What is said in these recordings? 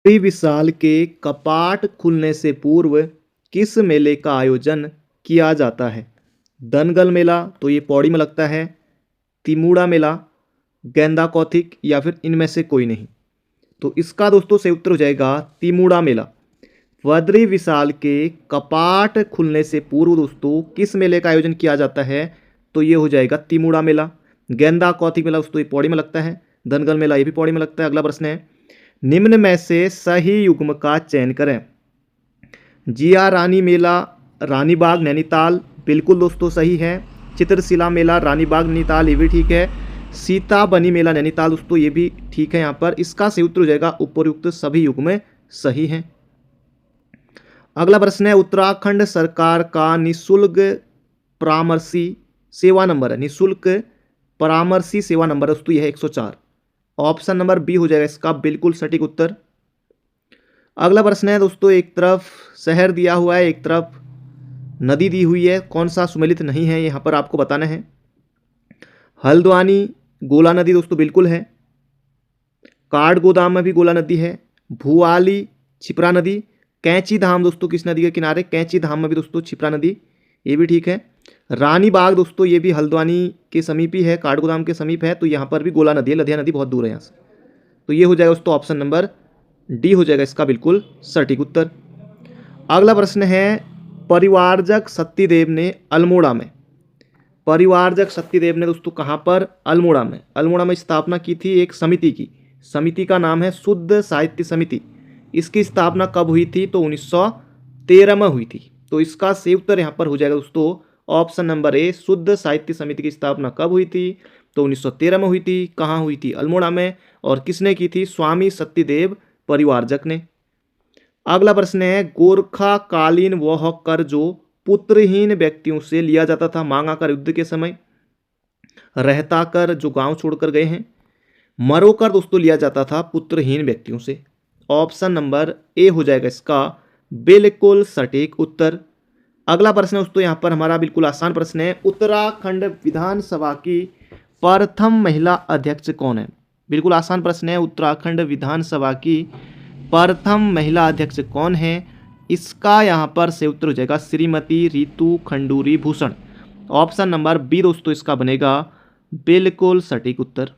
विशाल के कपाट खुलने से पूर्व किस मेले का आयोजन किया जाता है? दनगल मेला, तो ये पौड़ी में लगता है। तिमूड़ा मेला, गेंदा कौथिक, या फिर इनमें से कोई नहीं। तो इसका दोस्तों सही उत्तर हो जाएगा तिमूड़ा मेला। बद्री विशाल के कपाट खुलने से पूर्व दोस्तों किस मेले का आयोजन किया जाता है? तो ये हो जाएगा तिमूड़ा मेला। गेंदा कौथिक मेला दोस्तों ये पौड़ी में लगता है। दनगल मेला ये भी पौड़ी में लगता है। अगला प्रश्न है, निम्न में से सही युग्म का चयन करें। जिया रानी मेला रानीबाग नैनीताल, बिल्कुल दोस्तों सही है। चित्रशिला मेला रानीबाग नैनीताल, ये भी ठीक है। सीता बनी मेला नैनीताल दोस्तों ये भी ठीक है। यहाँ पर इसका सही उत्तर हो जाएगा उपयुक्त सभी युग्म सही हैं। अगला प्रश्न है, उत्तराखंड सरकार का निःशुल्क परामर्शी सेवा नंबर है। निःशुल्क परामर्शी सेवा नंबर दोस्तों यह है 104। ऑप्शन नंबर बी हो जाएगा इसका बिल्कुल सटीक उत्तर। अगला प्रश्न है दोस्तों, एक तरफ शहर दिया हुआ है, एक तरफ नदी दी हुई है, कौन सा सुमेलित नहीं है यहाँ पर आपको बताना है। हल्द्वानी गोला नदी दोस्तों बिल्कुल है। काठगोदाम में भी गोला नदी है। भुआली छिपरा नदी। कैंची धाम दोस्तों किस नदी के किनारे? कैंची धाम में भी दोस्तों छिपरा नदी, ये भी ठीक है। रानी बाग दोस्तों ये भी हल्द्वानी के समीप ही है, काठगोदाम के समीप है, तो यहाँ पर भी गोला नदी है। लधिया नदी बहुत दूर है यहाँ से। तो ये हो जाएगा दोस्तों ऑप्शन नंबर डी हो जाएगा इसका बिल्कुल सटीक उत्तर। अगला प्रश्न है, परिवारजक सत्यदेव ने अल्मोड़ा में, परिवारजक सत्यदेव ने दोस्तों कहाँ पर? अल्मोड़ा में। अल्मोड़ा में स्थापना की थी एक समिति की। समिति का नाम है शुद्ध साहित्य समिति। इसकी स्थापना कब हुई थी? तो 1913 में हुई थी। तो इसका सही उत्तर यहाँ पर हो जाएगा दोस्तों ऑप्शन नंबर ए। शुद्ध साहित्य समिति की स्थापना कब हुई थी? तो 1913 में हुई थी। कहाँ हुई थी? अल्मोड़ा में। और किसने की थी? स्वामी सत्यदेव परिवारजक ने। अगला प्रश्न है, गोरखा कालीन वह कर जो पुत्रहीन व्यक्तियों से लिया जाता था मांगा कर युद्ध के समय। रहता कर जो गांव छोड़कर गए हैं। मरो कर दोस्तों लिया जाता था पुत्रहीन व्यक्तियों से। ऑप्शन नंबर ए हो जाएगा इसका बिल्कुल सटीक उत्तर। अगला प्रश्न दोस्तों यहाँ पर हमारा बिल्कुल आसान प्रश्न है, उत्तराखंड विधानसभा की प्रथम महिला अध्यक्ष कौन है? बिल्कुल आसान प्रश्न है, उत्तराखंड विधानसभा की प्रथम महिला अध्यक्ष कौन है? इसका यहाँ पर से उत्तर हो जाएगा Shrimati Ritu Khanduri Bhushan. Option number B दोस्तों इसका बनेगा बिल्कुल सटीक उत्तर।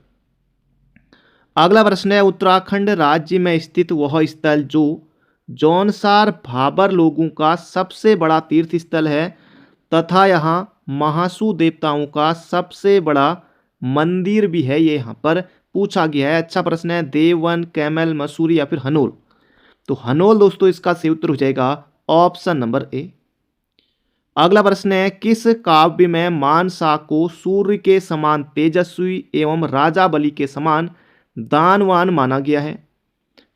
अगला प्रश्न है, उत्तराखंड राज्य में स्थित वह स्थल जो जौनसार भाबर लोगों का सबसे बड़ा तीर्थ स्थल है तथा यहाँ महासू देवताओं का सबसे बड़ा मंदिर भी है, ये यहाँ पर पूछा गया है। अच्छा प्रश्न है, देववन, कैमल, मसूरी या फिर हनोल? तो हनोल दोस्तों इसका सही उत्तर हो जाएगा ऑप्शन नंबर ए। अगला प्रश्न है, किस काव्य में मानसा को सूर्य के समान तेजस्वी एवं राजा बलि के समान दानवान माना गया है?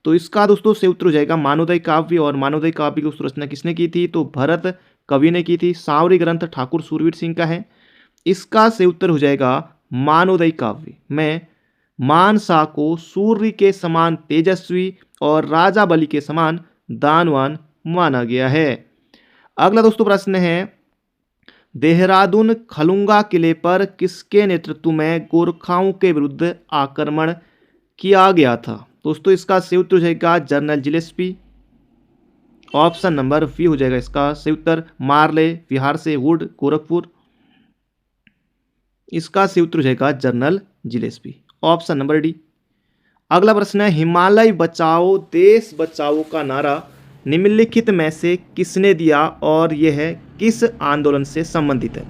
तो इसका दोस्तों सही उत्तर हो जाएगा मानवोदय काव्य। और मानवोदय काव्य की रचना किसने की थी? तो भरत कवि ने की थी। सांवरी ग्रंथ ठाकुर सूरवीर सिंह का है। इसका सही उत्तर हो जाएगा मानवोदय काव्य में मानसा को सूर्य के समान तेजस्वी और राजा बलि के समान दानवान माना गया है। अगला दोस्तों प्रश्न है, देहरादून खलुंगा किले पर किसके नेतृत्व में गोरखाओं के विरुद्ध आक्रमण किया गया था? दोस्तों इसका सही उत्तर हो जाएगा general Gillespie. Option number B हो जाएगा इसका सही उत्तर। मारले बिहार से, वुड गोरखपुर। इसका सही उत्तर हो जाएगा general Gillespie. Option number D. अगला प्रश्न है, हिमालय बचाओ देश बचाओ का नारा निम्नलिखित में से किसने दिया और यह किस आंदोलन से संबंधित है?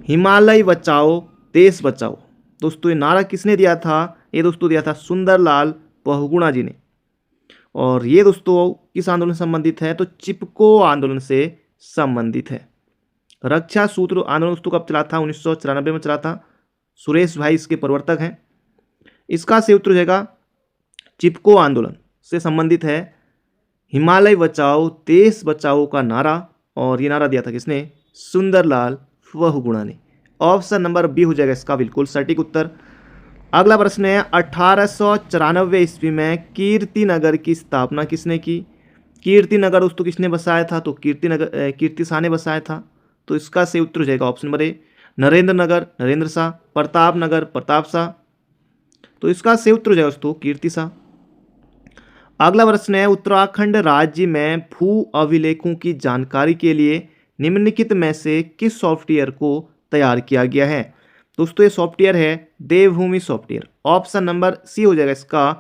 हिमालय बचाओ देश बचाओ दोस्तों ये नारा किसने दिया था? ये दोस्तों दिया था सुंदरलाल बहुगुणा जी ने। और ये दोस्तों किस आंदोलन से संबंधित है? तो चिपको आंदोलन से संबंधित है। रक्षा सूत्र आंदोलन दोस्तों कब चला था? 1994 में चला था। सुरेश भाई इसके प्रवर्तक हैं। इसका सही उत्तर हो जाएगा चिपको आंदोलन से संबंधित है हिमालय बचाओ देश बचाओ का नारा। और ये नारा दिया था किसने? सुंदरलाल बहुगुणा ने। ऑप्शन नंबर बी हो जाएगा इसका बिल्कुल सटीक उत्तर। अगला प्रश्न है, 1894 ईस्वी में कीर्तिनगर की स्थापना किसने की? कीर्तिनगर दोस्तों किसने बसाया था? तो कीर्ति शाह ने बसाया था। तो इसका सही उत्तर हो जाएगा option number A Narendra Nagar Narendra Shah, Pratap Nagar Pratap Shah. तो इसका सही उत्तर हो जाएगा दोस्तों कीर्ति शाह। अगला प्रश्न है, उत्तराखंड राज्य में भू अभिलेखों की जानकारी के लिए निम्नलिखित में से किस सॉफ्टवेयर को तैयार किया गया है। दोस्तों ये सॉफ्टवेयर है देवभूमि सॉफ्टवेयर। ऑप्शन नंबर सी हो जाएगा इसका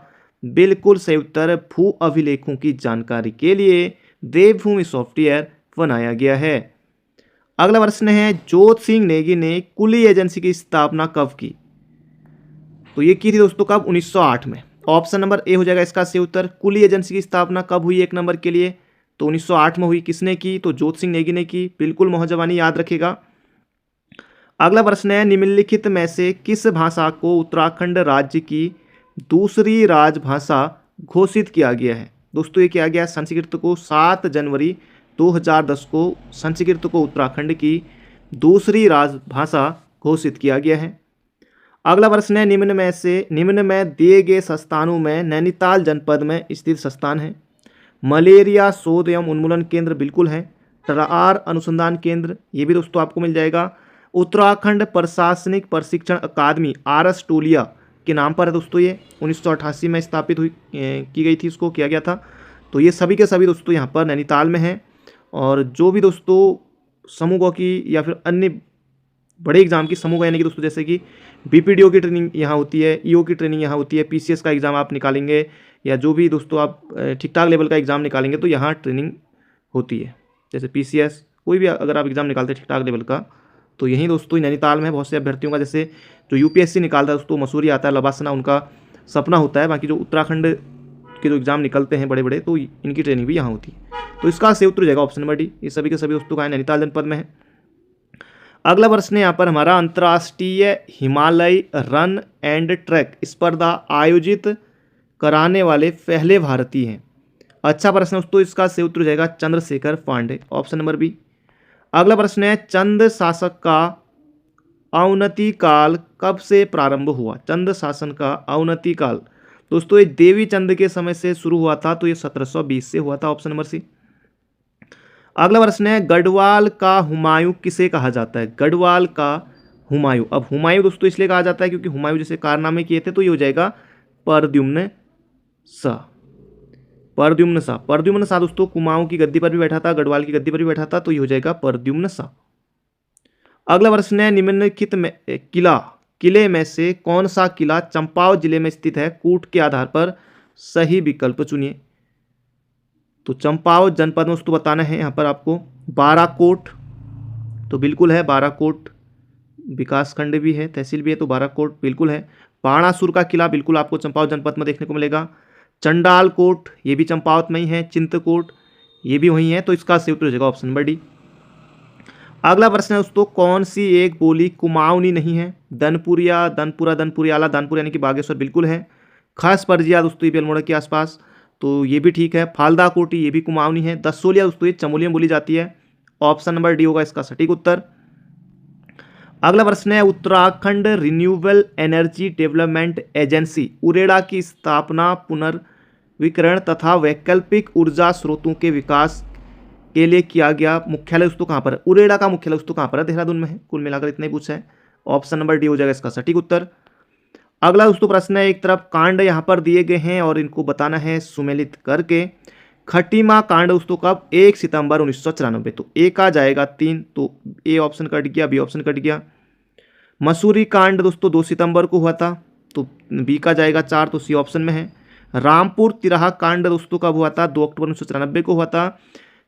बिल्कुल सही उत्तर। भू अभिलेखों की जानकारी के लिए देवभूमि सॉफ्टवेयर बनाया गया है। अगला प्रश्न है, जोत सिंह नेगी ने कुली एजेंसी की स्थापना कब की। तो ये की थी दोस्तों कब, 1908 में। ऑप्शन नंबर ए हो जाएगा इसका सही उत्तर। कुली एजेंसी की स्थापना कब हुई एक नंबर के लिए, तो 1908 में हुई। किसने की, तो जोत सिंह नेगी ने की। बिल्कुल मोहजवानी याद रखेगा। अगला प्रश्न है, निम्नलिखित में से किस भाषा को उत्तराखंड राज्य की दूसरी राजभाषा घोषित किया गया है। दोस्तों ये किया गया संस्कृत को 7 जनवरी 2010 को संस्कृत को उत्तराखंड की दूसरी राजभाषा घोषित किया गया है। अगला प्रश्न है, निम्न में दिए गए संस्थानों में नैनीताल जनपद में स्थित संस्थान है। मलेरिया शोध एवं उन्मूलन केंद्र बिल्कुल है। टरार अनुसंधान केंद्र ये भी दोस्तों आपको मिल जाएगा। उत्तराखंड प्रशासनिक प्रशिक्षण अकादमी आरएस टोलिया के नाम पर है दोस्तों। ये 1988 में स्थापित हुई की गई थी, इसको किया गया था। तो ये सभी के सभी दोस्तों यहाँ पर नैनीताल में हैं। और जो भी दोस्तों समूह की या फिर अन्य बड़े एग्जाम की समूह यानी कि दोस्तों जैसे कि बीपीडीओ की ट्रेनिंग यहाँ होती है, ईओ की ट्रेनिंग यहाँ होती है, पीसीएस का एग्ज़ाम आप निकालेंगे या जो भी दोस्तों आप ठीक ठाक लेवल का एग्ज़ाम निकालेंगे तो यहाँ ट्रेनिंग होती है। जैसे पीसीएस कोई भी अगर आप एग्ज़ाम निकालते हैं ठीक ठाक लेवल का तो यहीं दोस्तों नैनीताल में बहुत से अभ्यर्थियों का, जैसे जो यूपीएससी निकालता है दोस्तों मसूरी आता है, लबासना उनका सपना होता है। बाकी जो उत्तराखंड के जो एग्ज़ाम निकलते हैं बड़े बड़े तो इनकी ट्रेनिंग भी यहाँ होती है। तो इसका सही उत्तर हो जाएगा ऑप्शन नंबर डी। ये सभी के सभी दोस्तों का नैनीताल जनपद में है। अगला प्रश्न है यहाँ पर हमारा, अंतर्राष्ट्रीय हिमालय रन एंड ट्रैक स्पर्धा आयोजित कराने वाले पहले भारतीय हैं। अच्छा प्रश्न है दोस्तों, इसका सही उत्तर हो जाएगा Chandrashekhar Pandey. Option number B. अगला प्रश्न है, चंद शासक का अवनति काल कब से प्रारंभ हुआ। चंद शासन का अवनति काल दोस्तों ये देवी चंद के समय से शुरू हुआ था, तो ये 1720 से हुआ था। Option number C. अगला प्रश्न है, गढ़वाल का हुमायूं किसे कहा जाता है। गढ़वाल का हुमायूं, अब हुमायूं दोस्तों इसलिए कहा जाता है क्योंकि हुमायूं जैसे कारनामे किए थे, तो ये हो जाएगा प्रद्युम्न शाह। प्रद्युम्न शाह, प्रद्युम्न शाह दोस्तों कुमाऊं की गद्दी पर भी बैठा था, गढ़वाल की गद्दी पर भी बैठा था, तो ये हो जाएगा प्रद्युम्न शाह। अगला प्रश्न है, निम्नलिखित में किले में से कौन सा किला चंपावत जिले में स्थित है। कूट के आधार पर सही विकल्प चुनिए। तो चंपावत जनपद में दोस्तों बताना है यहाँ पर आपको। बाराकोट तो बिल्कुल है, बाराकोट विकास खंड भी है, तहसील भी है, तो बाराकोट बिल्कुल है। बाणासुर का किला बिल्कुल आपको चंपावत जनपद में देखने को मिलेगा। चंडाल कोट ये भी चंपावत में ही है। चिंतकोट ये भी वहीं है, तो इसका सही उत्तर हो जाएगा ऑप्शन नंबर डी। अगला प्रश्न है दोस्तों, कौन सी एक बोली कुमाऊनी नहीं है। दनपुरिया, दनपुरा, दनपुरियाला, दानपुर यानी कि बागेश्वर बिल्कुल है। खास परजिया दोस्तों ये भी अल्मोड़ा के आसपास, तो ये भी ठीक है। फालदा कोटी ये भी कुमाऊनी है। दसोलिया दोस्तों ये चमोली में बोली जाती है। ऑप्शन नंबर डी होगा इसका सटीक उत्तर। अगला प्रश्न है, Uttarakhand renewable energy development agency UREDA की स्थापना पुनर्विकरण तथा वैकल्पिक ऊर्जा स्रोतों के विकास के लिए किया गया। मुख्यालय दोस्तों कहाँ पर है। उरेडा का मुख्यालय दोस्तों कहाँ पर है, देहरादून में है। कुल मिलाकर इतना ही पूछा है। ऑप्शन नंबर डी हो जाएगा इसका सटीक उत्तर। अगला दोस्तों प्रश्न है, एक तरफ कांड यहाँ पर दिए गए हैं और इनको बताना है सुमेलित करके। खटीमा कांड दोस्तों कब, 1 सितंबर 1994, तो ए का जाएगा 3, तो ए ऑप्शन कट गया, बी ऑप्शन कट गया। मसूरी कांड दोस्तों 2 सितंबर को हुआ था, तो बी का जाएगा 4, तो सी ऑप्शन में है। रामपुर तिराहा कांड दोस्तों कब हुआ था, 2 अक्टूबर 1994 को हुआ था।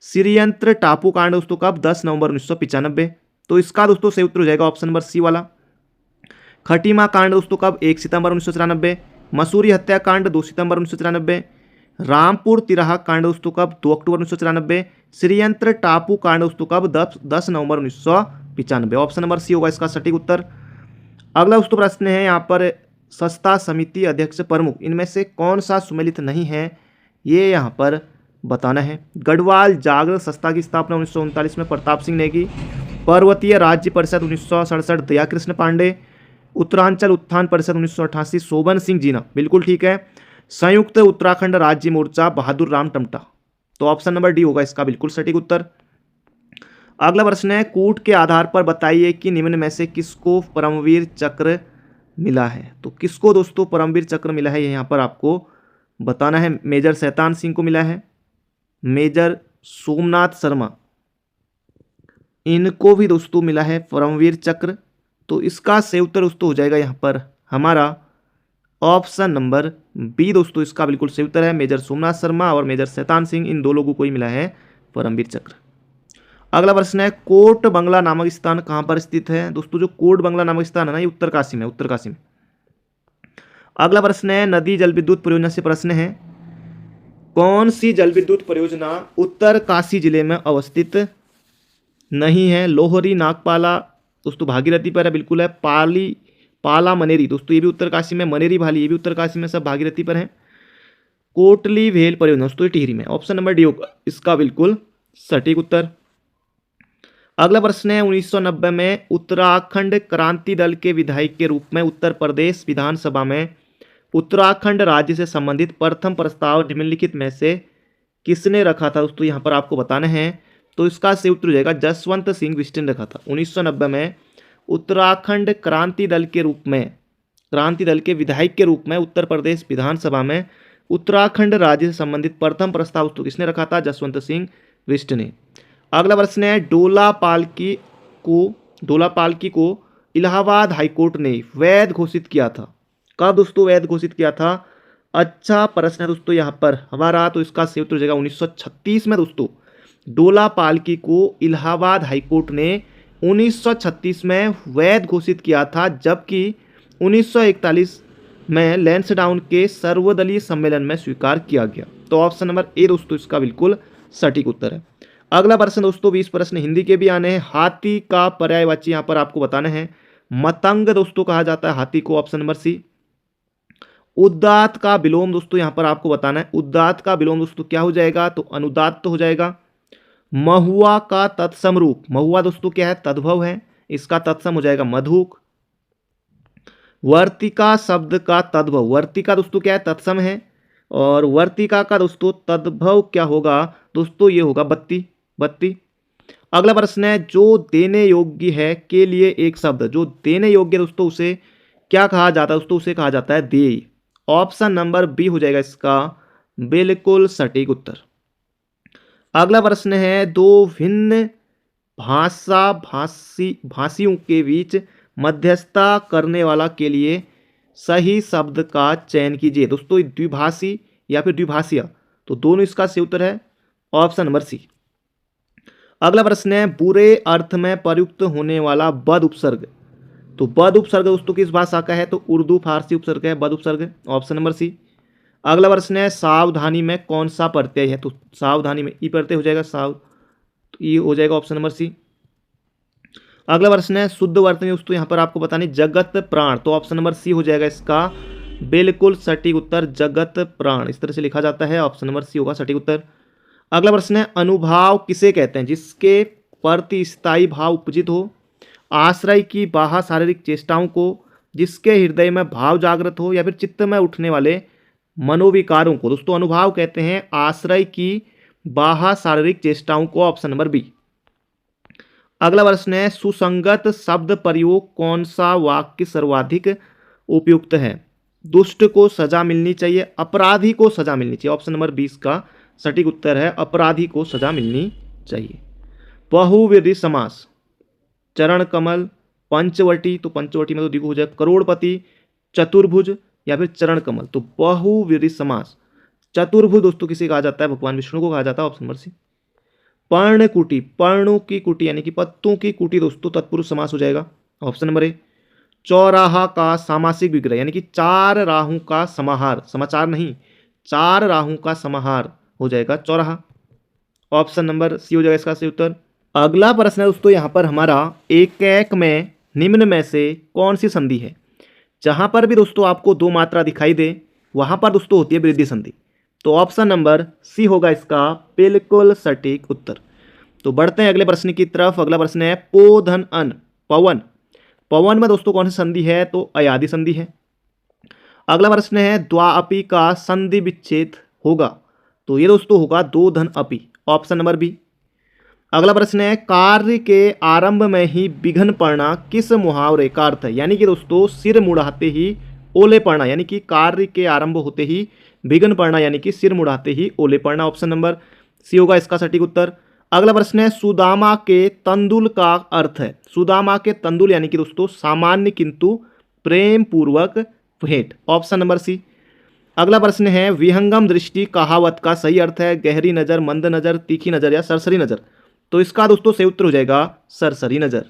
श्रीयंत्र टापू कांड दोस्तों कब, 10 नवंबर 1995, तो इसका दोस्तों सही उत्तर हो जाएगा ऑप्शन नंबर सी वाला। खटीमा कांड दोस्तों कब, 1 सितंबर 1994। मसूरी हत्याकांड 2 सितंबर 1994। रामपुर तिराहा कांड दोस्तों कब, 2 अक्टूबर 1994। श्रीयंत्र टापू कांड दोस्तों कब, 10 नवंबर 1995। ऑप्शन नंबर सी होगा इसका सटीक उत्तर। अगला दोस्तों प्रश्न है यहाँ पर, संस्था समिति अध्यक्ष प्रमुख इनमें से कौन सा सुमेलित नहीं है, ये यहाँ पर बताना है। गढ़वाल जागरण संस्था की स्थापना 1939 में प्रताप सिंह नेगी। पर्वतीय राज्य परिषद 1967 दयाकृष्ण पांडे। उत्तरांचल उत्थान परिषद 1988 शोभन सिंह जीना बिल्कुल ठीक है। संयुक्त उत्तराखंड राज्य मोर्चा बहादुर राम टमटा, तो ऑप्शन नंबर डी होगा इसका बिल्कुल सटीक उत्तर। अगला प्रश्न है, कूट के आधार पर बताइए कि निम्न में से किसको परमवीर चक्र मिला है। तो किसको दोस्तों परमवीर चक्र मिला है, ये यहाँ पर आपको बताना है। मेजर शैतान सिंह को मिला है, मेजर सोमनाथ शर्मा, इनको भी दोस्तों मिला है परमवीर चक्र। तो इसका सही उत्तर दोस्तों हो जाएगा यहाँ पर हमारा ऑप्शन नंबर बी दोस्तों, इसका बिल्कुल सही उत्तर है। मेजर सोमनाथ शर्मा और मेजर शैतान सिंह, इन दो लोगों को ही मिला है परमवीर चक्र। अगला प्रश्न है, कोट बंगला नामक स्थान कहाँ पर स्थित है? दोस्तों जो कोट बंगला नामक स्थान है ना, ये उत्तरकाशी में, उत्तरकाशी में। अगला प्रश्न है, नदी जल विद्युत परियोजना से प्रश्न है, कौन सी जल विद्युत परियोजना उत्तरकाशी जिले में अवस्थित नहीं है? लोहरी, नागपाला दोस्तों भागीरथी पर है, बिल्कुल है। पाला मनेरी दोस्तों ये भी उत्तरकाशी में, मनेरी भाली ये भी उत्तरकाशी में, सब भागीरथी पर है। कोटली भेल परियोजना दोस्तों टिहरी में। ऑप्शन नंबर डी होगा इसका बिल्कुल सटीक उत्तर। अगला प्रश्न है, 1990 में उत्तराखंड क्रांति दल के विधायक के रूप में उत्तर प्रदेश विधानसभा में उत्तराखंड राज्य से संबंधित प्रथम प्रस्ताव निम्नलिखित में से किसने रखा था? दोस्तों यहाँ पर आपको बताना है, तो इसका सही उत्तर हो जाएगा जसवंत सिंह बिष्ट ने रखा था। 1990 में उत्तराखंड क्रांति दल के रूप में, क्रांति दल के विधायक के रूप में उत्तर प्रदेश विधानसभा में उत्तराखंड राज्य से संबंधित प्रथम प्रस्ताव तो किसने रखा था? जसवंत सिंह बिष्ट ने। अगला प्रश्न है, डोला पाल्की को इलाहाबाद हाईकोर्ट ने वैध घोषित किया था। कब दोस्तों वैध घोषित किया था? अच्छा प्रश्न है दोस्तों यहाँ पर हमारा, तो इसका सही उत्तर हो जाएगा 1936 में दोस्तों। डोला पाल्की को इलाहाबाद हाईकोर्ट ने 1936 में वैध घोषित किया था, जबकि 1941 में लैंसडाउन के सर्वदलीय सम्मेलन में स्वीकार किया गया। तो ऑप्शन नंबर ए दोस्तों इसका बिल्कुल सटीक उत्तर है। अगला प्रश्न दोस्तों 20 प्रश्न हिंदी के भी आने हैं। हाथी का पर्यायवाची यहाँ पर आपको बताना है, मतंग दोस्तों कहा जाता है हाथी को, ऑप्शन नंबर सी। उदात्त का विलोम दोस्तों यहाँ पर आपको बताना है, उदात्त का विलोम दोस्तों क्या हो जाएगा? तो अनुदात्त हो जाएगा। महुआ का तत्सम रूप, महुआ दोस्तों क्या है? तद्भव है, इसका तत्सम हो जाएगा मधुक। वर्तिका शब्द का तद्भव, वर्तिका दोस्तों क्या है? तत्सम है, और वर्तिका का दोस्तों तद्भव क्या होगा? दोस्तों ये होगा बत्ती, बत्ती। अगला प्रश्न है, जो देने योग्य है के लिए एक शब्द, जो देने योग्य दोस्तों उसे क्या कहा जाता है? दोस्तों उसे कहा जाता है देय। ऑप्शन नंबर बी हो जाएगा इसका बिल्कुल सटीक उत्तर। अगला प्रश्न है, दो भिन्न भाषियों के बीच मध्यस्थता करने वाला के लिए सही शब्द का चयन कीजिए। दोस्तों द्विभाषी या फिर द्विभाषिया, तो दोनों इसका सही उत्तर है ऑप्शन नंबर सी। अगला प्रश्न है, बुरे अर्थ में प्रयुक्त होने वाला बद उपसर्ग, तो बद उपसर्ग दोस्तों किस भाषा का है? तो उर्दू फारसी उपसर्ग है बद उपसर्ग, ऑप्शन नंबर सी। अगला प्रश्न है, सावधानी में कौन सा प्रत्यय है? तो सावधानी में ई प्रत्यय हो जाएगा, साव, तो ई हो जाएगा ऑप्शन नंबर सी। अगला प्रश्न है, शुद्ध वर्तनी दोस्तों यहाँ पर आपको बतानी जगत प्राण, तो ऑप्शन नंबर सी हो जाएगा इसका बिल्कुल सटीक उत्तर, जगत प्राण इस तरह से लिखा जाता है, ऑप्शन नंबर सी होगा सटीक उत्तर। अगला प्रश्न है, अनुभाव किसे कहते हैं? जिसके प्रति स्थायी भाव उपजित हो, आश्रय की बाह्य शारीरिक चेष्टाओं को, जिसके हृदय में भाव जागृत हो, या फिर चित्त में उठने वाले मनोविकारों को दोस्तों अनुभाव कहते हैं। आश्रय की बाह्य शारीरिक चेष्टाओं को, ऑप्शन नंबर बी। अगला प्रश्न है, सुसंगत शब्द प्रयोग कौन सा वाक्य सर्वाधिक उपयुक्त है? दुष्ट को सजा मिलनी चाहिए, अपराधी को सजा मिलनी चाहिए, ऑप्शन नंबर 20 का सटीक उत्तर है अपराधी को सजा मिलनी चाहिए। बहुव्रीहि समास, चरण कमल, पंचवटी, तो पंचवटी में तो देखो हो जाए करोड़पति, चतुर्भुज या फिर चरण कमल, तो बहुव्रीहि समास। चतुर्भुज दोस्तों किसे कहा जाता है? भगवान विष्णु को कहा जाता है, ऑप्शन नंबर सी। पर्णकुटी, पर्णों की कुटी यानी कि पत्तों की कुटी दोस्तों तत्पुरुष समास हो जाएगा, ऑप्शन नंबर ए। चौराहा का सामासिक विग्रह यानी कि चार राहों का समाहार, समाचार नहीं, चार राहों का समाहार हो जाएगा चौराहा, ऑप्शन नंबर सी हो जाएगा इसका सही उत्तर। अगला प्रश्न है दोस्तों यहाँ पर हमारा, एक में निम्न में से कौन सी संधि है? जहाँ पर भी दोस्तों आपको दो मात्रा दिखाई दे वहाँ पर दोस्तों होती है वृद्धि संधि, तो ऑप्शन नंबर सी होगा इसका बिल्कुल सटीक उत्तर। तो बढ़ते हैं अगले प्रश्न की तरफ। अगला प्रश्न है, पो धन अन, पवन, पवन में दोस्तों कौन सी संधि है? तो अयादि संधि है। अगला प्रश्न है, द्वाअपि का संधि विच्छेद होगा, तो ये दोस्तों होगा दो धन अपि, ऑप्शन नंबर बी। अगला प्रश्न है, कार्य के आरंभ में ही विघ्न पड़ना किस मुहावरे का अर्थ है? यानी कि दोस्तों सिर मुड़ाते ही ओले पड़ना, यानी कि कार्य के आरंभ होते ही भिगन पड़ना यानी कि सिर मुड़ाते ही ओले पड़ना। ऑप्शन नंबर सी होगा इसका सटीक उत्तर। अगला प्रश्न है सुदामा के तंदुल का अर्थ है। सुदामा के तंदुल यानी कि दोस्तों सामान्य किंतु प्रेम पूर्वक भेंट। Option number C. अगला प्रश्न है विहंगम दृष्टि कहावत का सही अर्थ है गहरी नजर, मंद नजर, तीखी नजर या सरसरी नजर। तो इसका दोस्तों सही उत्तर हो जाएगा सरसरी नजर।